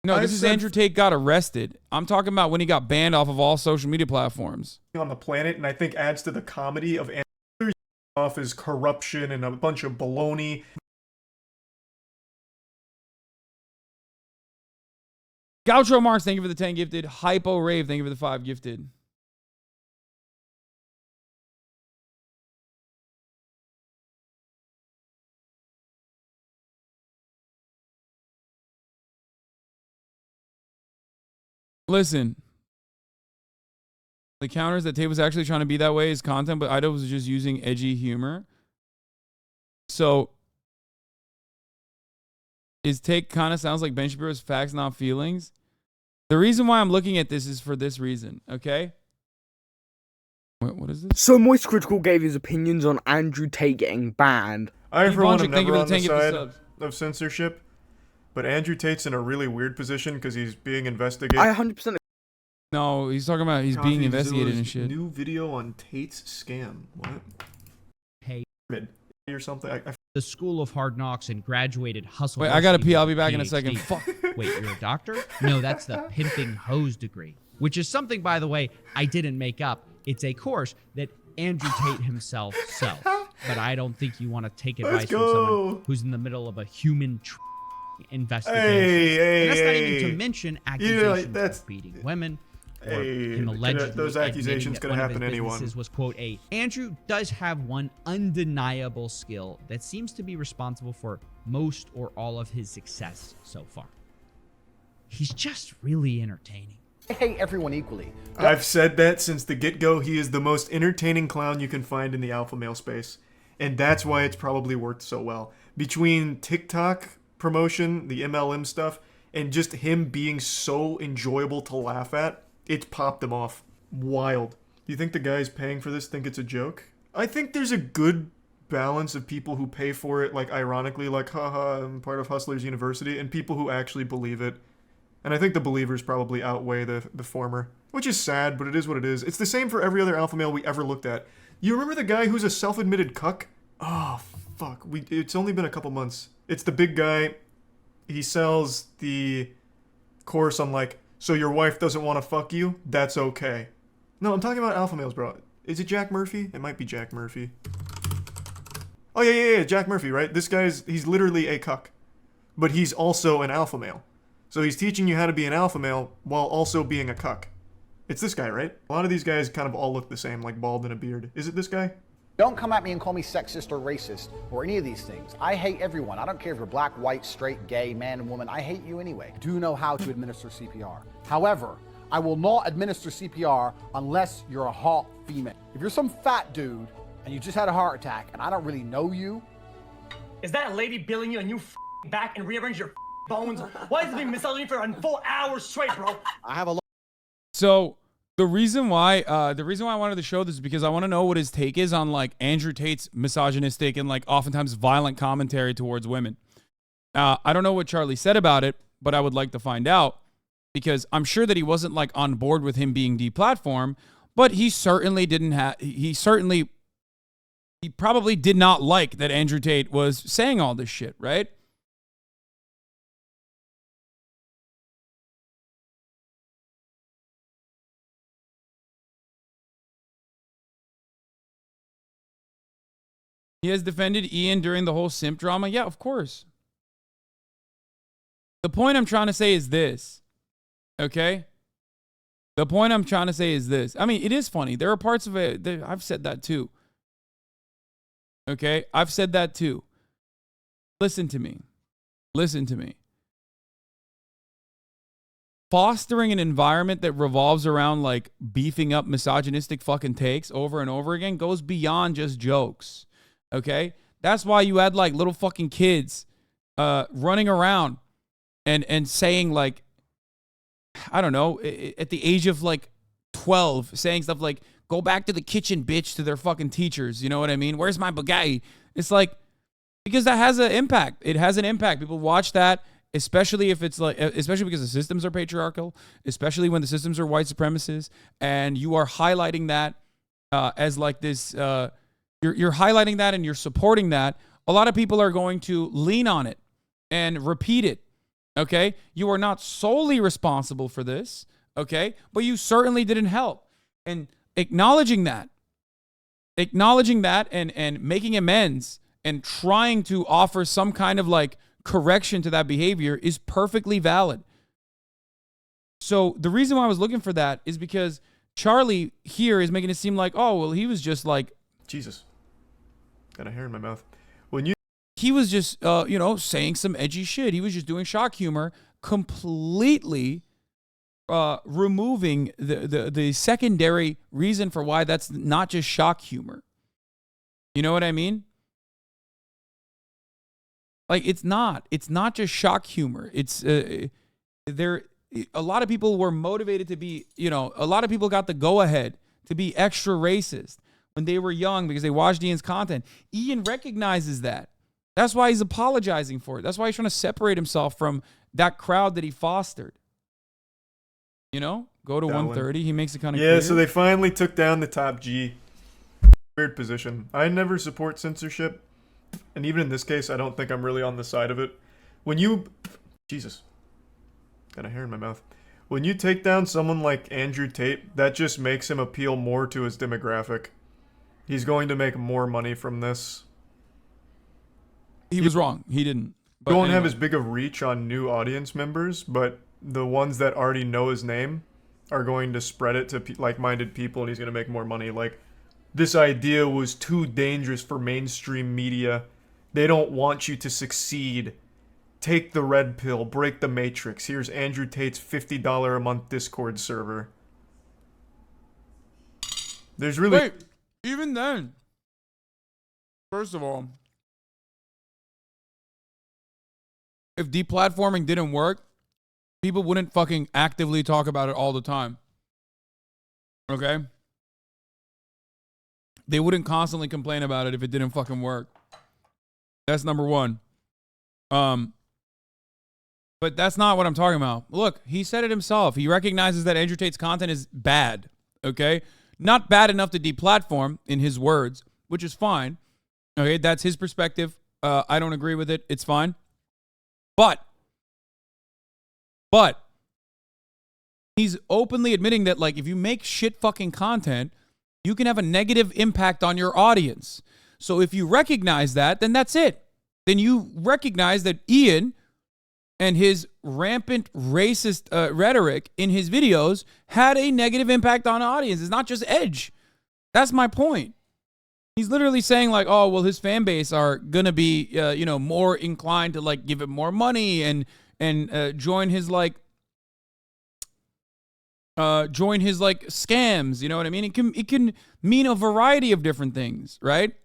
No, this is Andrew Tate Got Arrested. I'm talking about when he got banned off of all social media platforms. On the planet, and I think adds to the comedy of Andrew off his corruption and a bunch of baloney. Gaucho Marks, thank you for the 10 gifted. Hypo Rave, thank you for the 5 gifted. Listen, the counters that Tate was actually trying to be that way is content, but Ido was just using edgy humor. So his take kind of sounds like Ben Shapiro's facts, not feelings. The reason why I'm looking at this is for this reason, okay? Wait, what is this? So Moist Critical gave his opinions on Andrew Tate getting banned. I, for one, am never on the side of censorship, but Andrew Tate's in a really weird position because he's being investigated. I 100%. No, he's talking about he's being investigated and shit. New video on Tate's scam. What? Hey. Or something. The School of Hard Knocks and graduated hustle. Wait, I gotta pee. I'll be back in a second. Fuck. Wait, you're a doctor? No, that's the pimping hose degree, which is something, by the way, I didn't make up. It's a course that Andrew Tate himself sells. But I don't think you want to take advice from someone who's in the middle of a human investigation. Hey, and that's not even to mention accusations of beating women. Him allegedly those accusations could happen to anyone. Was, quote, Andrew does have one undeniable skill that seems to be responsible for most or all of his success so far. He's just really entertaining. I hate everyone equally. I've said that since the get-go. He is the most entertaining clown you can find in the alpha male space. And that's why it's probably worked so well. Between TikTok promotion, the MLM stuff, and just him being so enjoyable to laugh at, it's popped him off. Wild. You think the guys paying for this think it's a joke? I think there's a good balance of people who pay for it, like ironically, like, haha, I'm part of Hustlers University, and people who actually believe it. And I think the believers probably outweigh the former, which is sad, but it is what it is. It's the same for every other alpha male we ever looked at. You remember the guy who's a self-admitted cuck? Oh, fuck. It's only been a couple months. It's the big guy. He sells the course on, like, so your wife doesn't want to fuck you? That's okay. No, I'm talking about alpha males, bro. Is it Jack Murphy? It might be Jack Murphy. Oh, yeah, Jack Murphy, right? This he's literally a cuck. But he's also an alpha male. So he's teaching you how to be an alpha male while also being a cuck. It's this guy, right? A lot of these guys kind of all look the same, like bald and a beard. Is it this guy? Don't come at me and call me sexist or racist or any of these things. I hate everyone. I don't care if you're black, white, straight, gay, man, and woman. I hate you anyway. Do know how to administer CPR. However, I will not administer CPR unless you're a hot female. If you're some fat dude and you just had a heart attack and I don't really know you. Is that a lady billing you and you back and rearrange your bones? Why is it being misogyny for 4 hours straight, bro? I have a lot. So the reason why I wanted to show this is because I want to know what his take is on like Andrew Tate's misogynistic and like oftentimes violent commentary towards women. I don't know what Charlie said about it, but I would like to find out because I'm sure that he wasn't like on board with him being deplatformed, but he certainly didn't have. He probably did not like that Andrew Tate was saying all this shit, right? He has defended Ian during the whole simp drama. Yeah, of course. The point I'm trying to say is this. Okay? The point I'm trying to say is this. I mean, it is funny. There are parts of it that I've said that too. Okay? I've said that too. Listen to me. Listen to me. Fostering an environment that revolves around like beefing up misogynistic fucking takes over and over again goes beyond just jokes. Okay? That's why you had like little fucking kids running around and saying like, I don't know, at the age of like 12, saying stuff like, go back to the kitchen, bitch, to their fucking teachers. You know what I mean? Where's my bagay? It's like, because that has an impact. It has an impact. People watch that, especially if it's like, especially because the systems are patriarchal, especially when the systems are white supremacists, and you are highlighting that as like this, you're highlighting that and you're supporting that. A lot of people are going to lean on it and repeat it Okay? You are not solely responsible for this, okay? But you certainly didn't help. And acknowledging that and making amends and trying to offer some kind of like correction to that behavior is perfectly valid. So the reason why I was looking for that is because Charlie here is making it seem like, oh, well, he was just like... Jesus. Got a hair in my mouth. He was just, saying some edgy shit. He was just doing shock humor, completely removing the secondary reason for why that's not just shock humor. You know what I mean? Like, it's not just shock humor. It's a lot of people were motivated to be, a lot of people got the go ahead to be extra racist when they were young because they watched Ian's content. Ian recognizes that. That's why he's apologizing for it. That's why he's trying to separate himself from that crowd that he fostered. Go to 130. He makes it kind of clear. So they finally took down the top G. Weird position. I never support censorship. And even in this case, I don't think I'm really on the side of it. Jesus. Got a hair in my mouth. When you take down someone like Andrew Tate, that just makes him appeal more to his demographic. He's going to make more money from this. He was wrong. He didn't. He won't have as big a reach on new audience members, but the ones that already know his name are going to spread it to like-minded people, and he's going to make more money. Like, this idea was too dangerous for mainstream media. They don't want you to succeed. Take the red pill. Break the matrix. Here's Andrew Tate's $50 a month Discord server. There's really... Wait, even then, first of all, if deplatforming didn't work, people wouldn't fucking actively talk about it all the time. Okay? They wouldn't constantly complain about it if it didn't fucking work. That's number one. But that's not what I'm talking about. Look, he said it himself. He recognizes that Andrew Tate's content is bad. Okay? Not bad enough to deplatform, in his words, which is fine. Okay? That's his perspective. I don't agree with it. It's fine. But he's openly admitting that, like, if you make shit fucking content, you can have a negative impact on your audience. So if you recognize that, then that's it. Then you recognize that Ian and his rampant racist rhetoric in his videos had a negative impact on the audience. It's not just edge. That's my point. He's literally saying, like, oh, well, his fan base are going to be, more inclined to, like, give him more money and join his scams. You know what I mean? It can mean a variety of different things, right?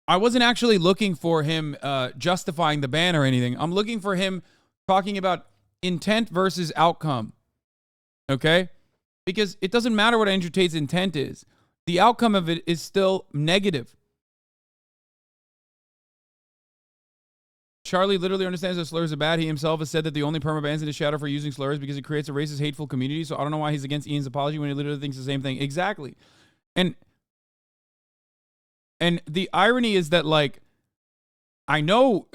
I wasn't actually looking for him justifying the ban or anything. I'm looking for him talking about intent versus outcome. Okay? Because it doesn't matter what Andrew Tate's intent is. The outcome of it is still negative. Charlie literally understands that slurs are bad. He himself has said that the only perma bans in his shadow for using slurs because it creates a racist, hateful community. So I don't know why he's against Ian's apology when he literally thinks the same thing. Exactly. And the irony is that, like, I know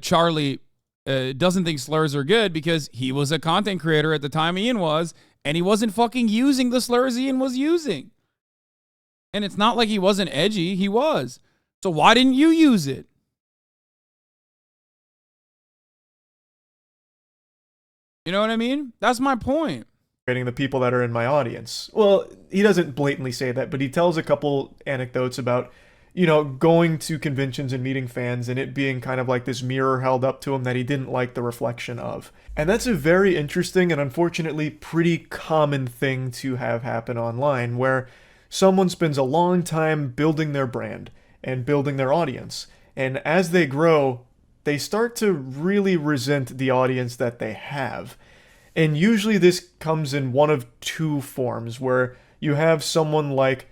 Charlie doesn't think slurs are good because he was a content creator at the time Ian was, and he wasn't fucking using the slurs Ian was using. And it's not like he wasn't edgy. He was. So why didn't you use it? You know what I mean? That's my point. The people that are in my audience. Well, he doesn't blatantly say that, but he tells a couple anecdotes about, going to conventions and meeting fans and it being kind of like this mirror held up to him that he didn't like the reflection of. And that's a very interesting and unfortunately pretty common thing to have happen online, where someone spends a long time building their brand and building their audience. And as they grow, they start to really resent the audience that they have. And usually this comes in one of two forms, where you have someone like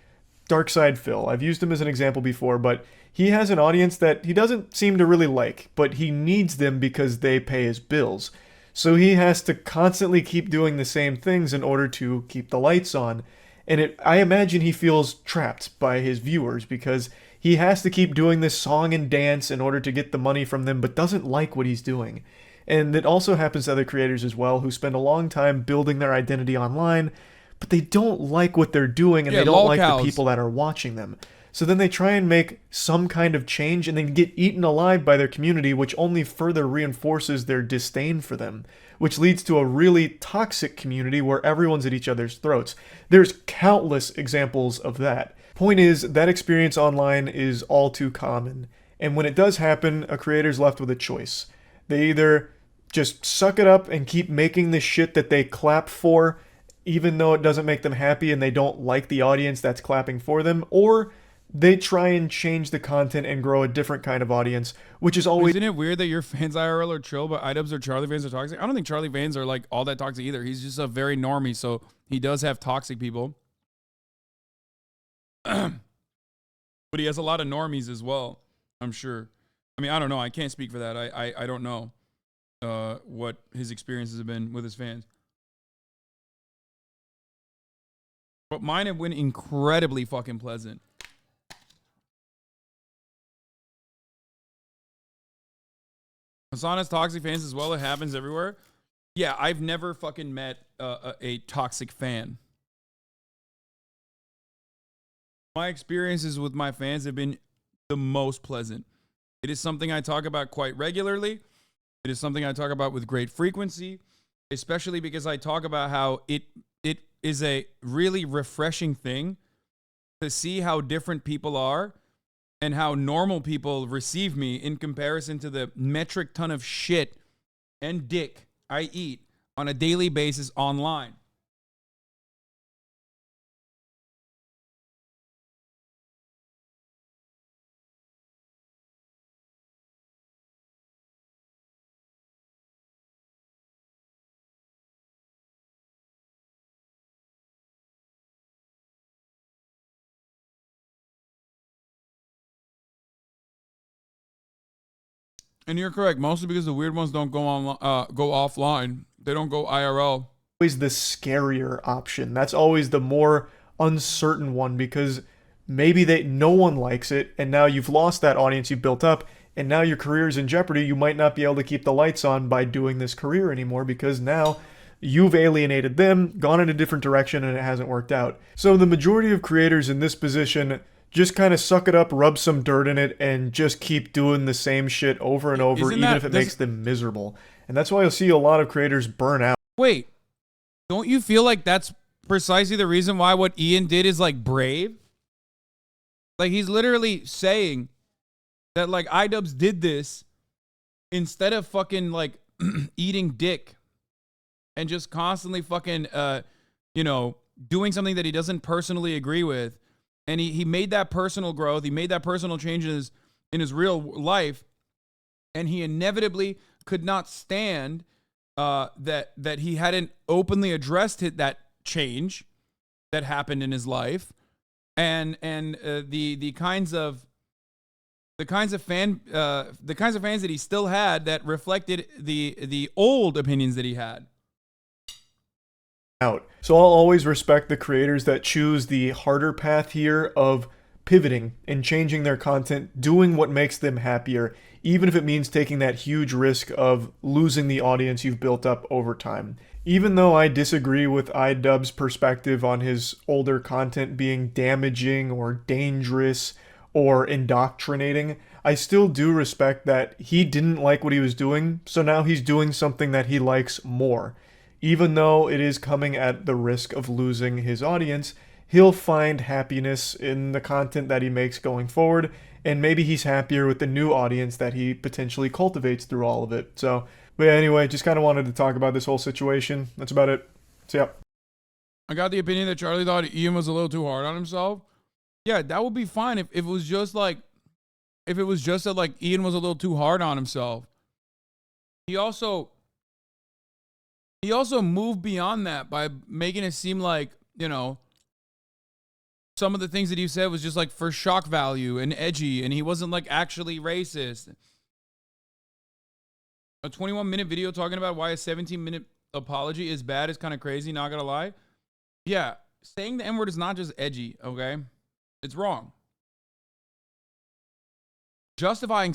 Darkside Phil. I've used him as an example before, but he has an audience that he doesn't seem to really like, but he needs them because they pay his bills. So he has to constantly keep doing the same things in order to keep the lights on. And I imagine he feels trapped by his viewers because he has to keep doing this song and dance in order to get the money from them, but doesn't like what he's doing. And it also happens to other creators as well who spend a long time building their identity online, but they don't like what they're doing and they don't like the people that are watching them. So then they try and make some kind of change and then get eaten alive by their community, which only further reinforces their disdain for them, which leads to a really toxic community where everyone's at each other's throats. There's countless examples of that. Point is, that experience online is all too common. And when it does happen, a creator's left with a choice. They either just suck it up and keep making the shit that they clap for, even though it doesn't make them happy and they don't like the audience that's clapping for them, or they try and change the content and grow a different kind of audience, which is always... Isn't it weird that your fans IRL are chill, but iDubbbz or Charlie fans are toxic? I don't think Charlie fans are like all that toxic either. He's just a very normie, so he does have toxic people. But he has a lot of normies as well, I'm sure. I mean, I don't know. I can't speak for that. I don't know what his experiences have been with his fans. But mine have been incredibly fucking pleasant. Hasan has toxic fans as well. It happens everywhere. Yeah, I've never fucking met a toxic fan. My experiences with my fans have been the most pleasant. It is something I talk about quite regularly. It is something I talk about with great frequency, especially because I talk about how it is a really refreshing thing to see how different people are and how normal people receive me in comparison to the metric ton of shit and dick I eat on a daily basis online. And you're correct, mostly because the weird ones don't go offline. They don't go IRL. Always the scarier option. That's always the more uncertain one because maybe no one likes it and now you've lost that audience you built up and now your career's in jeopardy. You might not be able to keep the lights on by doing this career anymore because now you've alienated them, gone in a different direction, and it hasn't worked out. So the majority of creators in this position just kind of suck it up, rub some dirt in it, and just keep doing the same shit over and over, even if it makes them miserable. And that's why you'll see a lot of creators burn out. Wait, don't you feel like that's precisely the reason why what Ian did is like brave? Like he's literally saying that like iDubbbz did this instead of fucking like eating dick and just constantly fucking, doing something that he doesn't personally agree with. And he made that personal growth. He made that personal changes in his real life. And he inevitably could not stand that he hadn't openly addressed that change that happened in his life. And the kinds of fans that he still had that reflected the old opinions that he had. Out. So I'll always respect the creators that choose the harder path here of pivoting and changing their content, doing what makes them happier, even if it means taking that huge risk of losing the audience you've built up over time. Even though I disagree with iDubbbz's perspective on his older content being damaging or dangerous or indoctrinating, I still do respect that he didn't like what he was doing, so now he's doing something that he likes more. Even though it is coming at the risk of losing his audience, he'll find happiness in the content that he makes going forward, and maybe he's happier with the new audience that he potentially cultivates through all of it. So, but yeah, anyway, just kind of wanted to talk about this whole situation. That's about it. So, yeah. I got the opinion that Charlie thought Ian was a little too hard on himself. Yeah, that would be fine if it was just that like Ian was a little too hard on himself. He also moved beyond that by making it seem like, some of the things that he said was just like for shock value and edgy, and he wasn't like actually racist. A 21-minute video talking about why a 17-minute apology is bad is kind of crazy, not gonna lie. Yeah, saying the N-word is not just edgy, okay? It's wrong. justifying